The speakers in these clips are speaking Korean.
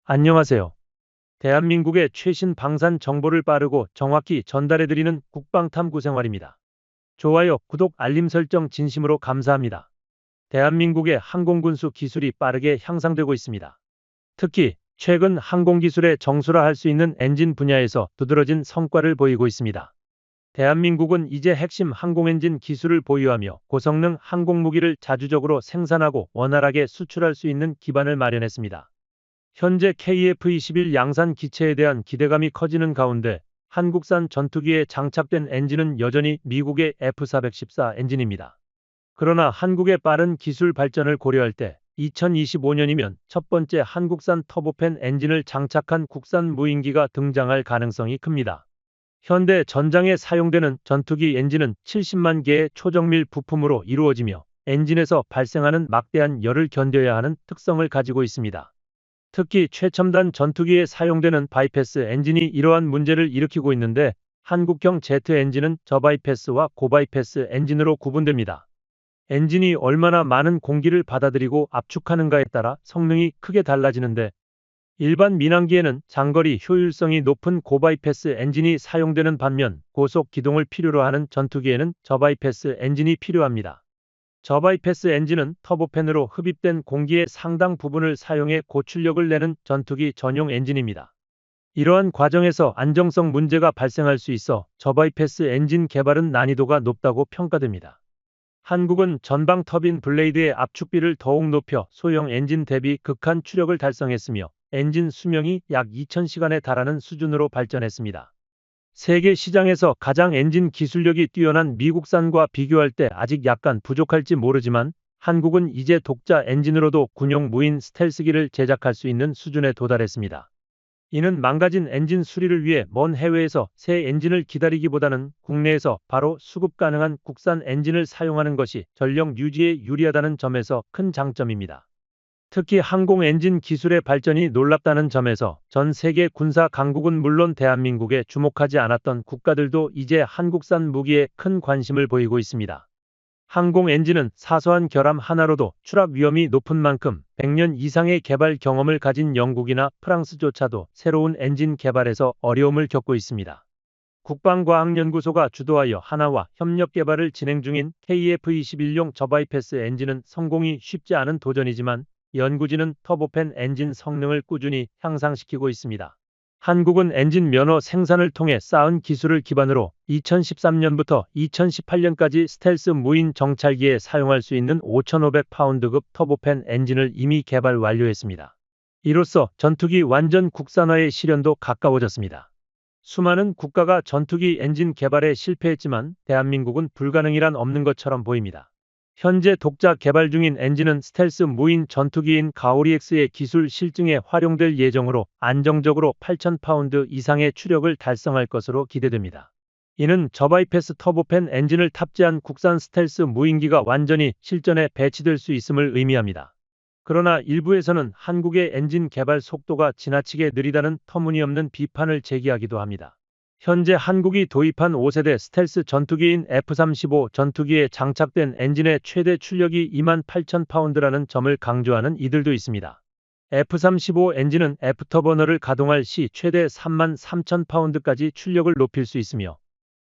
안녕하세요. 대한민국의 최신 방산 정보를 빠르고 정확히 전달해드리는 국방탐구 생활입니다. 좋아요, 구독, 알림 설정 진심으로 감사합니다. 대한민국의 항공군수 기술이 빠르게 향상되고 있습니다. 특히 최근 항공기술의 정수라 할 수 있는 엔진 분야에서 두드러진 성과를 보이고 있습니다. 대한민국은 이제 핵심 항공엔진 기술을 보유하며 고성능 항공무기를 자주적으로 생산하고 원활하게 수출할 수 있는 기반을 마련했습니다. 현재 KF-21 양산 기체에 대한 기대감이 커지는 가운데 한국산 전투기에 장착된 엔진은 여전히 미국의 F414 엔진입니다. 그러나 한국의 빠른 기술 발전을 고려할 때 2025년이면 첫 번째 한국산 터보팬 엔진을 장착한 국산 무인기가 등장할 가능성이 큽니다. 현대 전장에 사용되는 전투기 엔진은 70만 개의 초정밀 부품으로 이루어지며 엔진에서 발생하는 막대한 열을 견뎌야 하는 특성을 가지고 있습니다. 특히 최첨단 전투기에 사용되는 바이패스 엔진이 이러한 문제를 일으키고 있는데 한국형 제트 엔진은 저바이패스와 고바이패스 엔진으로 구분됩니다. 엔진이 얼마나 많은 공기를 받아들이고 압축하는가에 따라 성능이 크게 달라지는데 일반 민항기에는 장거리 효율성이 높은 고바이패스 엔진이 사용되는 반면 고속 기동을 필요로 하는 전투기에는 저바이패스 엔진이 필요합니다. 저바이패스 엔진은 터보팬으로 흡입된 공기의 상당 부분을 사용해 고출력을 내는 전투기 전용 엔진입니다. 이러한 과정에서 안정성 문제가 발생할 수 있어 저바이패스 엔진 개발은 난이도가 높다고 평가됩니다. 한국은 전방 터빈 블레이드의 압축비를 더욱 높여 소형 엔진 대비 극한 추력을 달성했으며 엔진 수명이 약 2000시간에 달하는 수준으로 발전했습니다. 세계 시장에서 가장 엔진 기술력이 뛰어난 미국산과 비교할 때 아직 약간 부족할지 모르지만 한국은 이제 독자 엔진으로도 군용 무인 스텔스기를 제작할 수 있는 수준에 도달했습니다. 이는 망가진 엔진 수리를 위해 먼 해외에서 새 엔진을 기다리기보다는 국내에서 바로 수급 가능한 국산 엔진을 사용하는 것이 전력 유지에 유리하다는 점에서 큰 장점입니다. 특히 항공 엔진 기술의 발전이 놀랍다는 점에서 전 세계 군사 강국은 물론 대한민국에 주목하지 않았던 국가들도 이제 한국산 무기에 큰 관심을 보이고 있습니다. 항공 엔진은 사소한 결함 하나로도 추락 위험이 높은 만큼 100년 이상의 개발 경험을 가진 영국이나 프랑스조차도 새로운 엔진 개발에서 어려움을 겪고 있습니다. 국방과학연구소가 주도하여 하나와 협력 개발을 진행 중인 KF-21용 저바이패스 엔진은 성공이 쉽지 않은 도전이지만 연구진은 터보팬 엔진 성능을 꾸준히 향상시키고 있습니다. 한국은 엔진 면허 생산을 통해 쌓은 기술을 기반으로 2013년부터 2018년까지 스텔스 무인 정찰기에 사용할 수 있는 5,500파운드급 터보팬 엔진을 이미 개발 완료했습니다. 이로써 전투기 완전 국산화의 실현도 가까워졌습니다. 수많은 국가가 전투기 엔진 개발에 실패했지만 대한민국은 불가능이란 없는 것처럼 보입니다. 현재 독자 개발 중인 엔진은 스텔스 무인 전투기인 가오리X의 기술 실증에 활용될 예정으로 안정적으로 8,000파운드 이상의 추력을 달성할 것으로 기대됩니다. 이는 저바이패스 터보팬 엔진을 탑재한 국산 스텔스 무인기가 완전히 실전에 배치될 수 있음을 의미합니다. 그러나 일부에서는 한국의 엔진 개발 속도가 지나치게 느리다는 터무니없는 비판을 제기하기도 합니다. 현재 한국이 도입한 5세대 스텔스 전투기인 F-35 전투기에 장착된 엔진의 최대 출력이 28,000파운드라는 점을 강조하는 이들도 있습니다. F-35 엔진은 F터버너를 가동할 시 최대 33,000파운드까지 출력을 높일 수 있으며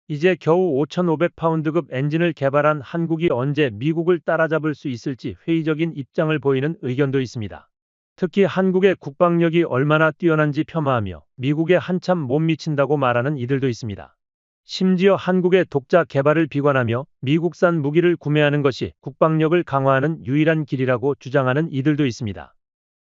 이제 겨우 5,500파운드급 엔진을 개발한 한국이 언제 미국을 따라잡을 수 있을지 회의적인 입장을 보이는 의견도 있습니다. 특히 한국의 국방력이 얼마나 뛰어난지 폄하하며 미국에 한참 못 미친다고 말하는 이들도 있습니다. 심지어 한국의 독자 개발을 비관하며 미국산 무기를 구매하는 것이 국방력을 강화하는 유일한 길이라고 주장하는 이들도 있습니다.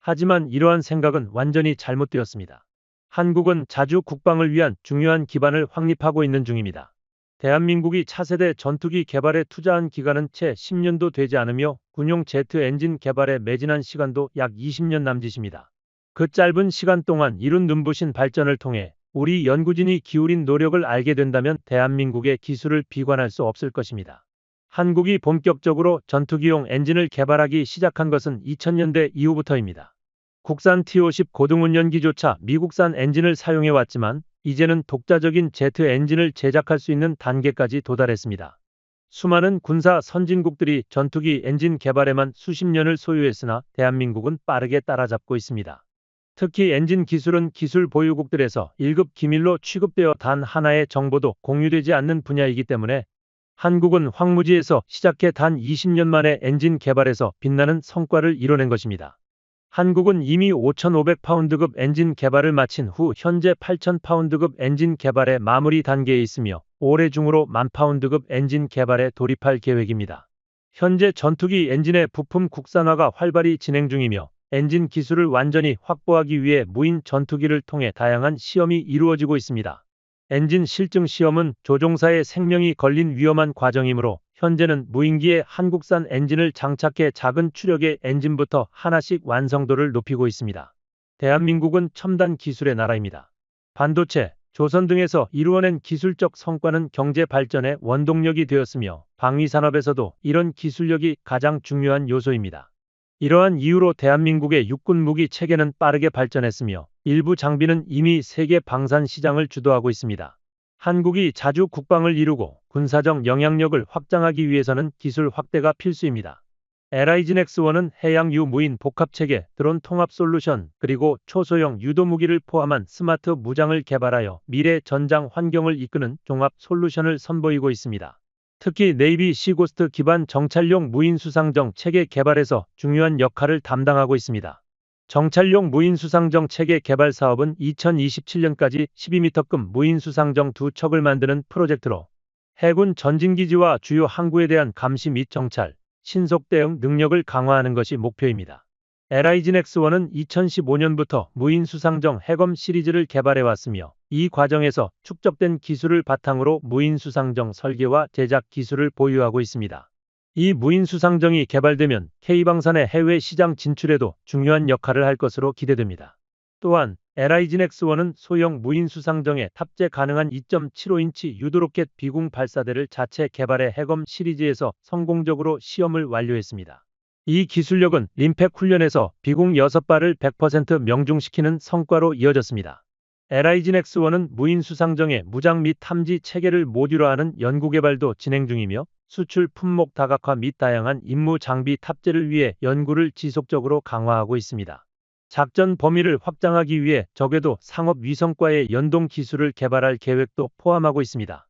하지만 이러한 생각은 완전히 잘못되었습니다. 한국은 자주 국방을 위한 중요한 기반을 확립하고 있는 중입니다. 대한민국이 차세대 전투기 개발에 투자한 기간은 채 10년도 되지 않으며 군용 제트 엔진 개발에 매진한 시간도 약 20년 남짓입니다. 그 짧은 시간 동안 이룬 눈부신 발전을 통해 우리 연구진이 기울인 노력을 알게 된다면 대한민국의 기술을 비관할 수 없을 것입니다. 한국이 본격적으로 전투기용 엔진을 개발하기 시작한 것은 2000년대 이후부터입니다. 국산 T-50 고등운전기조차 미국산 엔진을 사용해왔지만 이제는 독자적인 제트 엔진을 제작할 수 있는 단계까지 도달했습니다. 수많은 군사 선진국들이 전투기 엔진 개발에만 수십 년을 소요했으나 대한민국은 빠르게 따라잡고 있습니다. 특히 엔진 기술은 기술 보유국들에서 1급 기밀로 취급되어 단 하나의 정보도 공유되지 않는 분야이기 때문에 한국은 황무지에서 시작해 단 20년 만에 엔진 개발에서 빛나는 성과를 이뤄낸 것입니다. 한국은 이미 5,500파운드급 엔진 개발을 마친 후 현재 8,000파운드급 엔진 개발의 마무리 단계에 있으며 올해 중으로 10,000파운드급 엔진 개발에 돌입할 계획입니다. 현재 전투기 엔진의 부품 국산화가 활발히 진행 중이며 엔진 기술을 완전히 확보하기 위해 무인 전투기를 통해 다양한 시험이 이루어지고 있습니다. 엔진 실증 시험은 조종사의 생명이 걸린 위험한 과정이므로 현재는 무인기에 한국산 엔진을 장착해 작은 추력의 엔진부터 하나씩 완성도를 높이고 있습니다. 대한민국은 첨단 기술의 나라입니다. 반도체, 조선 등에서 이루어낸 기술적 성과는 경제 발전의 원동력이 되었으며 방위산업에서도 이런 기술력이 가장 중요한 요소입니다. 이러한 이유로 대한민국의 육군 무기 체계는 빠르게 발전했으며 일부 장비는 이미 세계 방산 시장을 주도하고 있습니다. 한국이 자주 국방을 이루고 군사적 영향력을 확장하기 위해서는 기술 확대가 필수입니다. LIGN-X1은 해양 유무인 복합체계, 드론 통합 솔루션, 그리고 초소형 유도무기를 포함한 스마트 무장을 개발하여 미래 전장 환경을 이끄는 종합 솔루션을 선보이고 있습니다. 특히 네이비 시고스트 기반 정찰용 무인 수상정 체계 개발에서 중요한 역할을 담당하고 있습니다. 정찰용 무인 수상정 체계 개발 사업은 2027년까지 12m급 무인 수상정 2척을 만드는 프로젝트로 해군 전진기지와 주요 항구에 대한 감시 및 정찰, 신속 대응 능력을 강화하는 것이 목표입니다. LIGN-X1은 2015년부터 무인 수상정 해검 시리즈를 개발해왔으며 이 과정에서 축적된 기술을 바탕으로 무인 수상정 설계와 제작 기술을 보유하고 있습니다. 이 무인 수상정이 개발되면 K방산의 해외 시장 진출에도 중요한 역할을 할 것으로 기대됩니다. 또한 LIGN-X1은 소형 무인 수상정에 탑재 가능한 2.75인치 유도로켓 비공 발사대를 자체 개발해 해검 시리즈에서 성공적으로 시험을 완료했습니다. 이 기술력은 림팩 훈련에서 비공 6발을 100% 명중시키는 성과로 이어졌습니다. LIGN-X1은 무인 수상정의 무장 및 탐지 체계를 모듈화하는 연구개발도 진행 중이며 수출 품목 다각화 및 다양한 임무 장비 탑재를 위해 연구를 지속적으로 강화하고 있습니다. 작전 범위를 확장하기 위해 적외도 상업 위성과의 연동 기술을 개발할 계획도 포함하고 있습니다.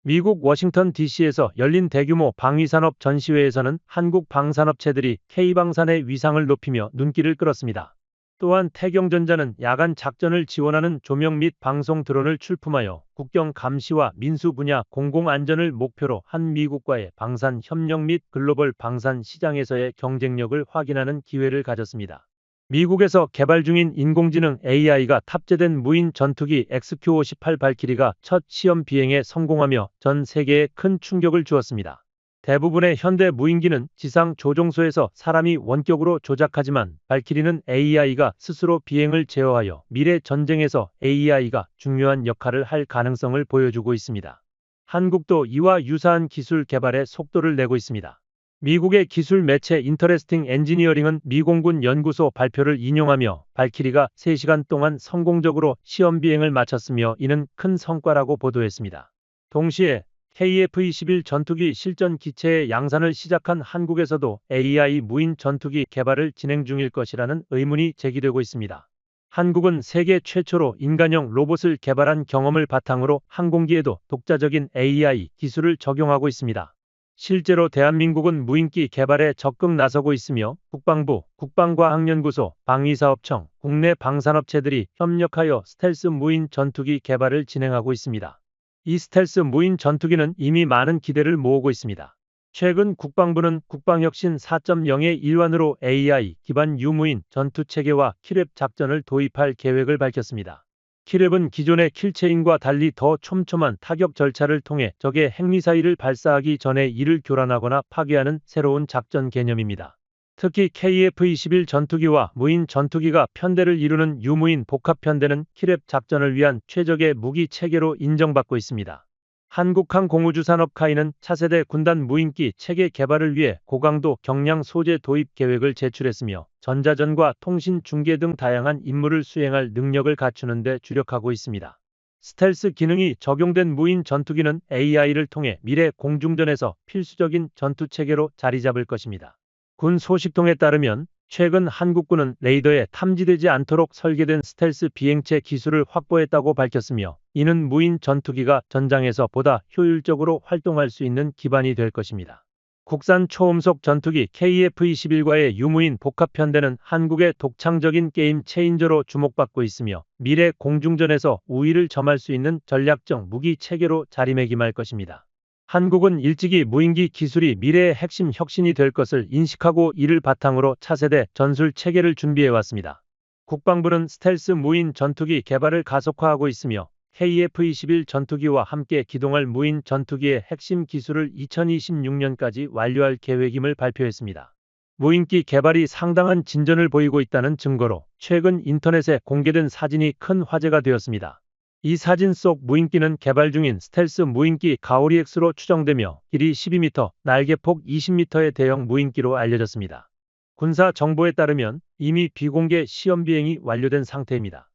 미국 워싱턴 DC에서 열린 대규모 방위산업 전시회에서는 한국 방산업체들이 K방산의 위상을 높이며 눈길을 끌었습니다. 또한 태경전자는 야간 작전을 지원하는 조명 및 방송 드론을 출품하여 국경 감시와 민수 분야 공공안전을 목표로 한 미국과의 방산 협력 및 글로벌 방산 시장에서의 경쟁력을 확인하는 기회를 가졌습니다. 미국에서 개발 중인 인공지능 AI가 탑재된 무인 전투기 XQ-58 발키리가 첫 시험 비행에 성공하며 전 세계에 큰 충격을 주었습니다. 대부분의 현대 무인기는 지상 조종소에서 사람이 원격으로 조작하지만 발키리는 AI가 스스로 비행을 제어하여 미래 전쟁에서 AI가 중요한 역할을 할 가능성을 보여주고 있습니다. 한국도 이와 유사한 기술 개발에 속도를 내고 있습니다. 미국의 기술 매체 인터레스팅 엔지니어링은 미공군 연구소 발표를 인용하며 발키리가 3시간 동안 성공적으로 시험 비행을 마쳤으며 이는 큰 성과라고 보도했습니다. 동시에 KF-21 전투기 실전 기체의 양산을 시작한 한국에서도 AI 무인 전투기 개발을 진행 중일 것이라는 의문이 제기되고 있습니다. 한국은 세계 최초로 인간형 로봇을 개발한 경험을 바탕으로 항공기에도 독자적인 AI 기술을 적용하고 있습니다. 실제로 대한민국은 무인기 개발에 적극 나서고 있으며 국방부, 국방과학연구소, 방위사업청, 국내 방산업체들이 협력하여 스텔스 무인 전투기 개발을 진행하고 있습니다. 이 스텔스 무인 전투기는 이미 많은 기대를 모으고 있습니다. 최근 국방부는 국방혁신 4.0의 일환으로 AI 기반 유무인 전투체계와 킬랩 작전을 도입할 계획을 밝혔습니다. 킬랩은 기존의 킬체인과 달리 더 촘촘한 타격 절차를 통해 적의 핵미사일을 발사하기 전에 이를 교란하거나 파괴하는 새로운 작전 개념입니다. 특히 KF-21 전투기와 무인 전투기가 편대를 이루는 유무인 복합편대는 킬랩 작전을 위한 최적의 무기 체계로 인정받고 있습니다. 한국항공우주산업 카이는 차세대 군단 무인기 체계 개발을 위해 고강도 경량 소재 도입 계획을 제출했으며 전자전과 통신 중계 등 다양한 임무를 수행할 능력을 갖추는 데 주력하고 있습니다. 스텔스 기능이 적용된 무인 전투기는 AI를 통해 미래 공중전에서 필수적인 전투체계로 자리 잡을 것입니다. 군 소식통에 따르면 최근 한국군은 레이더에 탐지되지 않도록 설계된 스텔스 비행체 기술을 확보했다고 밝혔으며, 이는 무인 전투기가 전장에서 보다 효율적으로 활동할 수 있는 기반이 될 것입니다. 국산 초음속 전투기 KF-21과의 유무인 복합 편대는 한국의 독창적인 게임 체인저로 주목받고 있으며, 미래 공중전에서 우위를 점할 수 있는 전략적 무기 체계로 자리매김할 것입니다. 한국은 일찍이 무인기 기술이 미래의 핵심 혁신이 될 것을 인식하고 이를 바탕으로 차세대 전술 체계를 준비해왔습니다. 국방부는 스텔스 무인 전투기 개발을 가속화하고 있으며, KF-21 전투기와 함께 기동할 무인 전투기의 핵심 기술을 2026년까지 완료할 계획임을 발표했습니다. 무인기 개발이 상당한 진전을 보이고 있다는 증거로 최근 인터넷에 공개된 사진이 큰 화제가 되었습니다. 이 사진 속 무인기는 개발 중인 스텔스 무인기 가오리-X로 추정되며, 길이 12m, 날개폭 20m의 대형 무인기로 알려졌습니다. 군사 정보에 따르면 이미 비공개 시험 비행이 완료된 상태입니다.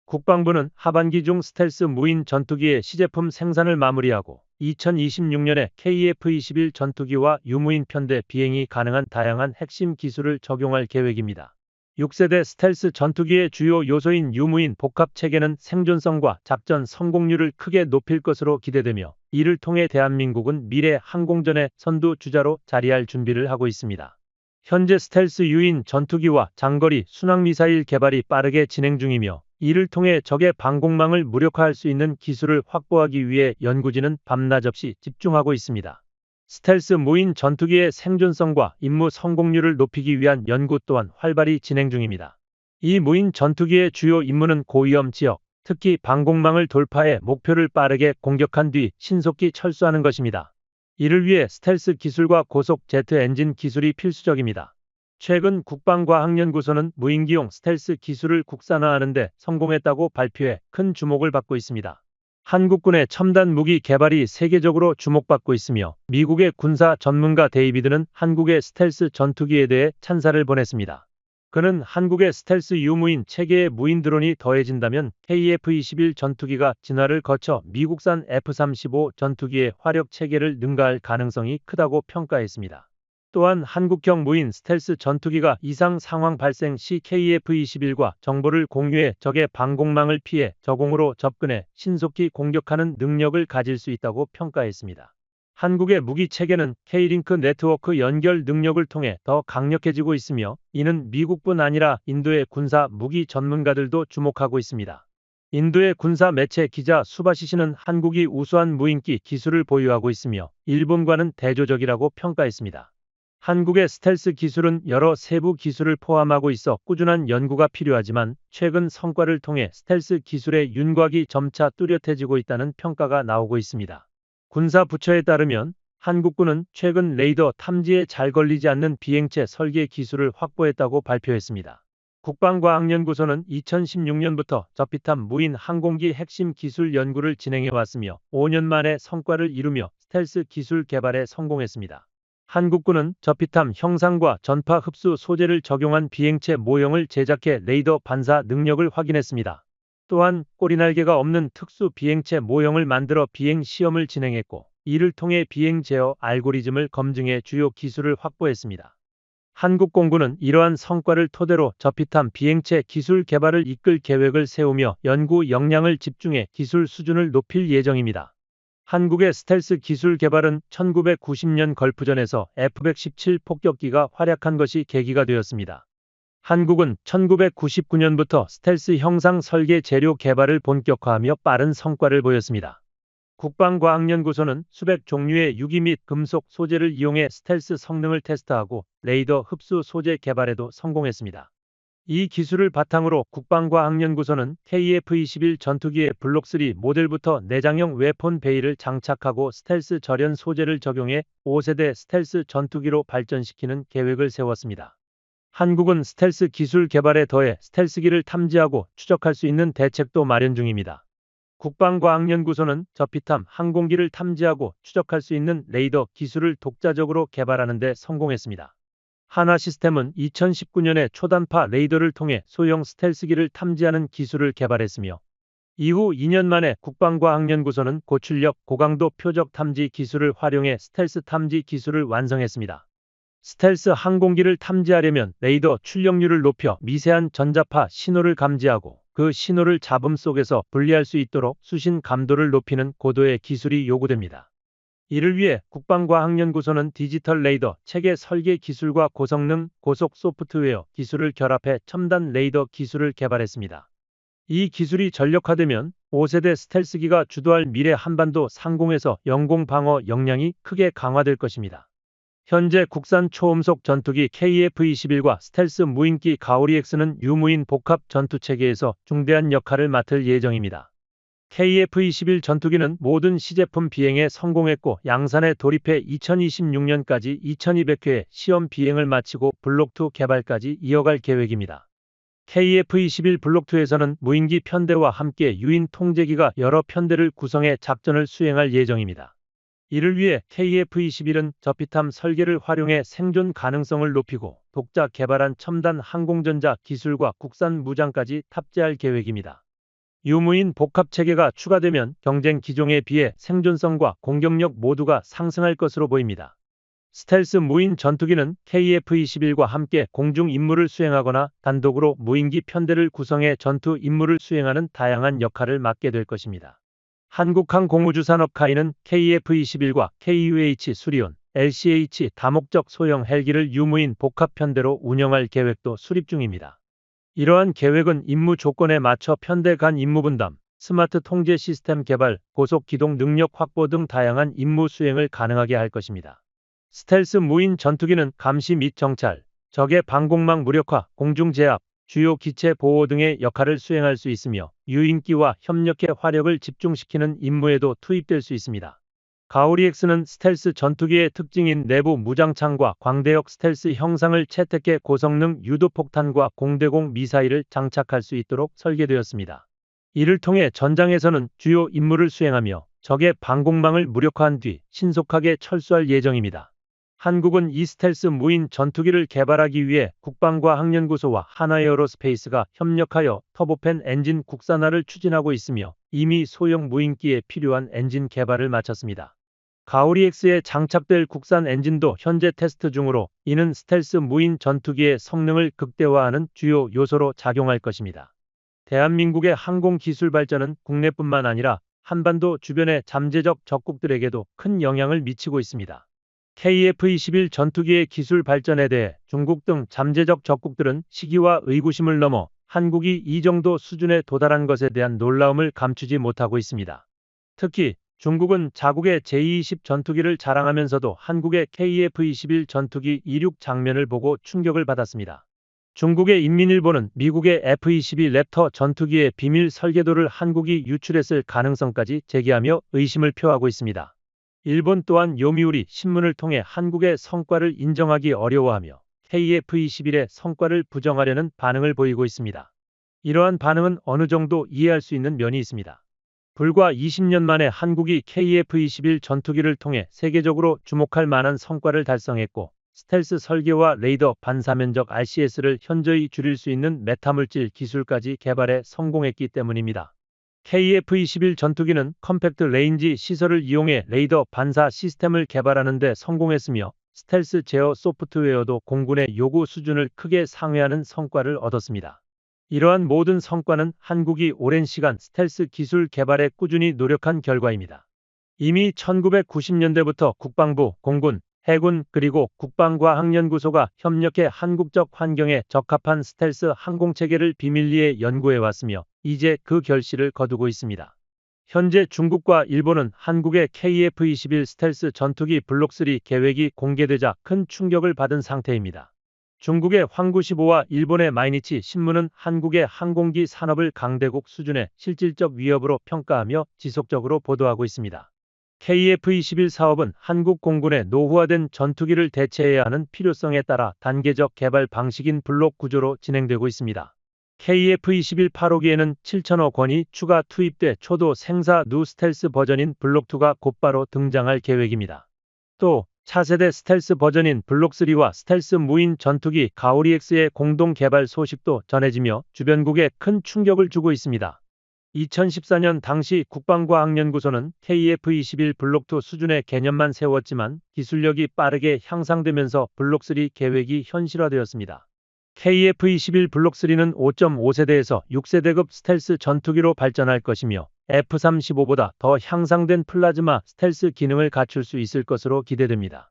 국방부는 하반기 중 스텔스 무인 전투기의 시제품 생산을 마무리하고 2026년에 KF-21 전투기와 유무인 편대 비행이 가능한 다양한 핵심 기술을 적용할 계획입니다. 6세대 스텔스 전투기의 주요 요소인 유무인 복합 체계는 생존성과 작전 성공률을 크게 높일 것으로 기대되며, 이를 통해 대한민국은 미래 항공전의 선두 주자로 자리할 준비를 하고 있습니다. 현재 스텔스 유인 전투기와 장거리 순항미사일 개발이 빠르게 진행 중이며, 이를 통해 적의 방공망을 무력화할 수 있는 기술을 확보하기 위해 연구진은 밤낮 없이 집중하고 있습니다. 스텔스 무인 전투기의 생존성과 임무 성공률을 높이기 위한 연구 또한 활발히 진행 중입니다. 이 무인 전투기의 주요 임무는 고위험 지역, 특히 방공망을 돌파해 목표를 빠르게 공격한 뒤 신속히 철수하는 것입니다. 이를 위해 스텔스 기술과 고속 제트 엔진 기술이 필수적입니다. 최근 국방과학연구소는 무인기용 스텔스 기술을 국산화하는 데 성공했다고 발표해 큰 주목을 받고 있습니다. 한국군의 첨단 무기 개발이 세계적으로 주목받고 있으며, 미국의 군사 전문가 데이비드는 한국의 스텔스 전투기에 대해 찬사를 보냈습니다. 그는 한국의 스텔스 유무인 체계에 무인 드론이 더해진다면 KF-21 전투기가 진화를 거쳐 미국산 F-35 전투기의 화력 체계를 능가할 가능성이 크다고 평가했습니다. 또한 한국형 무인 스텔스 전투기가 이상 상황 발생 시 KF-21과 정보를 공유해 적의 방공망을 피해 저공으로 접근해 신속히 공격하는 능력을 가질 수 있다고 평가했습니다. 한국의 무기 체계는 K-링크 네트워크 연결 능력을 통해 더 강력해지고 있으며, 이는 미국뿐 아니라 인도의 군사 무기 전문가들도 주목하고 있습니다. 인도의 군사 매체 기자 수바시시는 한국이 우수한 무인기 기술을 보유하고 있으며 일본과는 대조적이라고 평가했습니다. 한국의 스텔스 기술은 여러 세부 기술을 포함하고 있어 꾸준한 연구가 필요하지만, 최근 성과를 통해 스텔스 기술의 윤곽이 점차 뚜렷해지고 있다는 평가가 나오고 있습니다. 군사 부처에 따르면 한국군은 최근 레이더 탐지에 잘 걸리지 않는 비행체 설계 기술을 확보했다고 발표했습니다. 국방과학연구소는 2016년부터 저피탐 무인 항공기 핵심 기술 연구를 진행해왔으며 5년 만에 성과를 이루며 스텔스 기술 개발에 성공했습니다. 한국군은 저피탐 형상과 전파 흡수 소재를 적용한 비행체 모형을 제작해 레이더 반사 능력을 확인했습니다. 또한 꼬리날개가 없는 특수 비행체 모형을 만들어 비행 시험을 진행했고, 이를 통해 비행 제어 알고리즘을 검증해 주요 기술을 확보했습니다. 한국공군은 이러한 성과를 토대로 저피탐 비행체 기술 개발을 이끌 계획을 세우며 연구 역량을 집중해 기술 수준을 높일 예정입니다. 한국의 스텔스 기술 개발은 1990년 걸프전에서 F-117 폭격기가 활약한 것이 계기가 되었습니다. 한국은 1999년부터 스텔스 형상 설계 재료 개발을 본격화하며 빠른 성과를 보였습니다. 국방과학연구소는 수백 종류의 유기 및 금속 소재를 이용해 스텔스 성능을 테스트하고 레이더 흡수 소재 개발에도 성공했습니다. 이 기술을 바탕으로 국방과학연구소는 KF-21 전투기의 블록3 모델부터 내장형 웨폰 베이를 장착하고 스텔스 절연 소재를 적용해 5세대 스텔스 전투기로 발전시키는 계획을 세웠습니다. 한국은 스텔스 기술 개발에 더해 스텔스기를 탐지하고 추적할 수 있는 대책도 마련 중입니다. 국방과학연구소는 저피탐 항공기를 탐지하고 추적할 수 있는 레이더 기술을 독자적으로 개발하는 데 성공했습니다. 한화시스템은 2019년에 초단파 레이더를 통해 소형 스텔스기를 탐지하는 기술을 개발했으며, 이후 2년 만에 국방과학연구소는 고출력 고강도 표적 탐지 기술을 활용해 스텔스 탐지 기술을 완성했습니다. 스텔스 항공기를 탐지하려면 레이더 출력률을 높여 미세한 전자파 신호를 감지하고 그 신호를 잡음 속에서 분리할 수 있도록 수신 감도를 높이는 고도의 기술이 요구됩니다. 이를 위해 국방과학연구소는 디지털 레이더 체계 설계 기술과 고성능, 고속 소프트웨어 기술을 결합해 첨단 레이더 기술을 개발했습니다. 이 기술이 전력화되면 5세대 스텔스기가 주도할 미래 한반도 상공에서 영공 방어 역량이 크게 강화될 것입니다. 현재 국산 초음속 전투기 KF-21과 스텔스 무인기 가오리-X는 유무인 복합 전투체계에서 중대한 역할을 맡을 예정입니다. KF-21 전투기는 모든 시제품 비행에 성공했고 양산에 돌입해 2026년까지 2200회 시험 비행을 마치고 블록2 개발까지 이어갈 계획입니다. KF-21 블록2에서는 무인기 편대와 함께 유인 통제기가 여러 편대를 구성해 작전을 수행할 예정입니다. 이를 위해 KF-21은 저피탐 설계를 활용해 생존 가능성을 높이고 독자 개발한 첨단 항공전자 기술과 국산 무장까지 탑재할 계획입니다. 유무인 복합체계가 추가되면 경쟁 기종에 비해 생존성과 공격력 모두가 상승할 것으로 보입니다. 스텔스 무인 전투기는 KF-21과 함께 공중 임무를 수행하거나 단독으로 무인기 편대를 구성해 전투 임무를 수행하는 다양한 역할을 맡게 될 것입니다. 한국항공우주산업카이는 KF-21과 KUH 수리온, LCH 다목적 소형 헬기를 유무인 복합편대로 운영할 계획도 수립 중입니다. 이러한 계획은 임무 조건에 맞춰 편대 간 임무 분담, 스마트 통제 시스템 개발, 고속 기동 능력 확보 등 다양한 임무 수행을 가능하게 할 것입니다. 스텔스 무인 전투기는 감시 및 정찰, 적의 방공망 무력화, 공중 제압, 주요 기체 보호 등의 역할을 수행할 수 있으며 유인기와 협력해 화력을 집중시키는 임무에도 투입될 수 있습니다. 가오리-X는 스텔스 전투기의 특징인 내부 무장창과 광대역 스텔스 형상을 채택해 고성능 유도폭탄과 공대공 미사일을 장착할 수 있도록 설계되었습니다. 이를 통해 전장에서는 주요 임무를 수행하며 적의 방공망을 무력화한 뒤 신속하게 철수할 예정입니다. 한국은 이 스텔스 무인 전투기를 개발하기 위해 국방과학연구소와 하나에어로스페이스가 협력하여 터보팬 엔진 국산화를 추진하고 있으며 이미 소형 무인기에 필요한 엔진 개발을 마쳤습니다. 가오리-X에 장착될 국산 엔진도 현재 테스트 중으로 이는 스텔스 무인 전투기의 성능을 극대화하는 주요 요소로 작용할 것입니다. 대한민국의 항공기술 발전은 국내뿐만 아니라 한반도 주변의 잠재적 적국들에게도 큰 영향을 미치고 있습니다. KF-21 전투기의 기술 발전에 대해 중국 등 잠재적 적국들은 시기와 의구심을 넘어 한국이 이 정도 수준에 도달한 것에 대한 놀라움을 감추지 못하고 있습니다. 특히 중국은 자국의 제-20 전투기를 자랑하면서도 한국의 KF-21 전투기 이륙 장면을 보고 충격을 받았습니다. 중국의 인민일보는 미국의 F-22 랩터 전투기의 비밀 설계도를 한국이 유출했을 가능성까지 제기하며 의심을 표하고 있습니다. 일본 또한 요미우리 신문을 통해 한국의 성과를 인정하기 어려워하며 KF-21의 성과를 부정하려는 반응을 보이고 있습니다. 이러한 반응은 어느 정도 이해할 수 있는 면이 있습니다. 불과 20년 만에 한국이 KF-21 전투기를 통해 세계적으로 주목할 만한 성과를 달성했고 스텔스 설계와 레이더 반사면적 RCS를 현저히 줄일 수 있는 메타물질 기술까지 개발해 성공했기 때문입니다. KF-21 전투기는 컴팩트 레인지 시설을 이용해 레이더 반사 시스템을 개발하는 데 성공했으며 스텔스 제어 소프트웨어도 공군의 요구 수준을 크게 상회하는 성과를 얻었습니다. 이러한 모든 성과는 한국이 오랜 시간 스텔스 기술 개발에 꾸준히 노력한 결과입니다. 이미 1990년대부터 국방부, 공군, 해군 그리고 국방과학연구소가 협력해 한국적 환경에 적합한 스텔스 항공체계를 비밀리에 연구해왔으며 이제 그 결실을 거두고 있습니다. 현재 중국과 일본은 한국의 KF-21 스텔스 전투기 블록3 계획이 공개되자 큰 충격을 받은 상태입니다. 중국의 황구15와 일본의 마이니치 신문은 한국의 항공기 산업을 강대국 수준의 실질적 위협으로 평가하며 지속적으로 보도하고 있습니다. KF-21 사업은 한국 공군의 노후화된 전투기를 대체해야 하는 필요성에 따라 단계적 개발 방식인 블록 구조로 진행되고 있습니다. KF-21 8호기에는 7천억 원이 추가 투입돼 초도 생사 누 스텔스 버전인 블록2가 곧바로 등장할 계획입니다. 또 차세대 스텔스 버전인 블록3와 스텔스 무인 전투기 가오리-X의 공동 개발 소식도 전해지며 주변국에 큰 충격을 주고 있습니다. 2014년 당시 국방과학연구소는 KF-21 블록2 수준의 개념만 세웠지만 기술력이 빠르게 향상되면서 블록3 계획이 현실화되었습니다. KF-21 블록3는 5.5세대에서 6세대급 스텔스 전투기로 발전할 것이며 F-35보다 더 향상된 플라즈마 스텔스 기능을 갖출 수 있을 것으로 기대됩니다.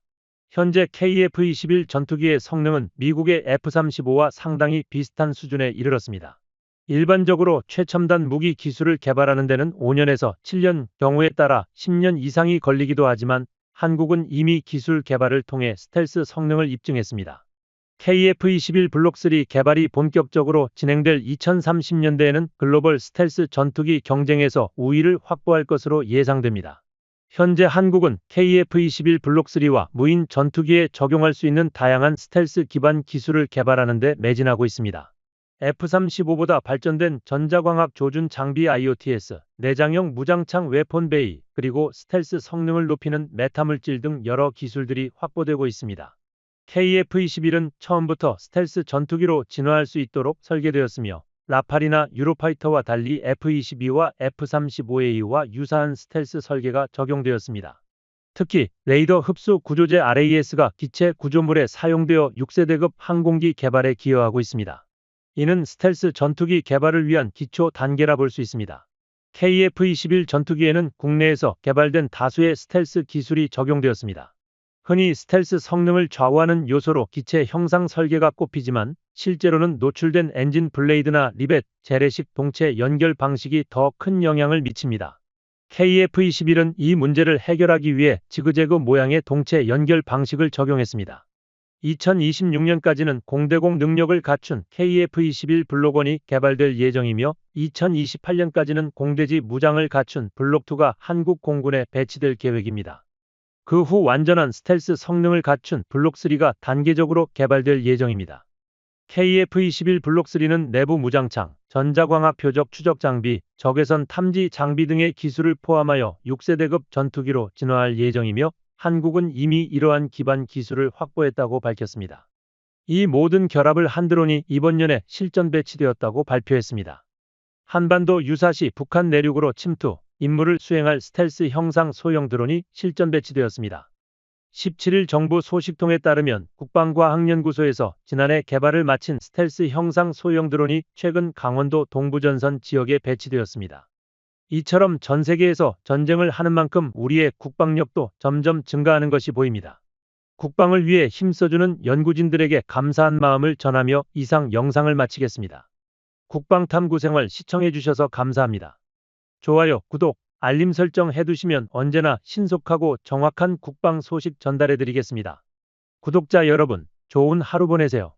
현재 KF-21 전투기의 성능은 미국의 F-35와 상당히 비슷한 수준에 이르렀습니다. 일반적으로 최첨단 무기 기술을 개발하는 데는 5년에서 7년, 경우에 따라 10년 이상이 걸리기도 하지만 한국은 이미 기술 개발을 통해 스텔스 성능을 입증했습니다. KF-21 블록3 개발이 본격적으로 진행될 2030년대에는 글로벌 스텔스 전투기 경쟁에서 우위를 확보할 것으로 예상됩니다. 현재 한국은 KF-21 블록3와 무인 전투기에 적용할 수 있는 다양한 스텔스 기반 기술을 개발하는 데 매진하고 있습니다. F-35보다 발전된 전자광학 조준 장비 IOTS, 내장형 무장창 웨폰 베이, 그리고 스텔스 성능을 높이는 메타물질 등 여러 기술들이 확보되고 있습니다. KF-21은 처음부터 스텔스 전투기로 진화할 수 있도록 설계되었으며 라팔이나 유로파이터와 달리 F-22와 F-35A와 유사한 스텔스 설계가 적용되었습니다. 특히 레이더 흡수 구조재 RAS가 기체 구조물에 사용되어 6세대급 항공기 개발에 기여하고 있습니다. 이는 스텔스 전투기 개발을 위한 기초 단계라 볼 수 있습니다. KF-21 전투기에는 국내에서 개발된 다수의 스텔스 기술이 적용되었습니다. 흔히 스텔스 성능을 좌우하는 요소로 기체 형상 설계가 꼽히지만 실제로는 노출된 엔진 블레이드나 리벳, 재래식 동체 연결 방식이 더 큰 영향을 미칩니다. KF-21은 이 문제를 해결하기 위해 지그재그 모양의 동체 연결 방식을 적용했습니다. 2026년까지는 공대공 능력을 갖춘 KF-21 블록1이 개발될 예정이며 2028년까지는 공대지 무장을 갖춘 블록2가 한국 공군에 배치될 계획입니다. 그 후 완전한 스텔스 성능을 갖춘 블록3가 단계적으로 개발될 예정입니다. KF-21 블록3는 내부 무장창, 전자광학 표적 추적 장비, 적외선 탐지 장비 등의 기술을 포함하여 6세대급 전투기로 진화할 예정이며 한국은 이미 이러한 기반 기술을 확보했다고 밝혔습니다. 이 모든 결합을 한 드론이 이번 년에 실전 배치되었다고 발표했습니다. 한반도 유사시 북한 내륙으로 침투, 임무를 수행할 스텔스 형상 소형 드론이 실전 배치되었습니다. 17일 정부 소식통에 따르면 국방과학연구소에서 지난해 개발을 마친 스텔스 형상 소형 드론이 최근 강원도 동부전선 지역에 배치되었습니다. 이처럼 전 세계에서 전쟁을 하는 만큼 우리의 국방력도 점점 증가하는 것이 보입니다. 국방을 위해 힘써주는 연구진들에게 감사한 마음을 전하며 이상 영상을 마치겠습니다. 국방탐구생활 시청해주셔서 감사합니다. 좋아요, 구독, 알림 설정 해두시면 언제나 신속하고 정확한 국방 소식 전달해드리겠습니다. 구독자 여러분, 좋은 하루 보내세요.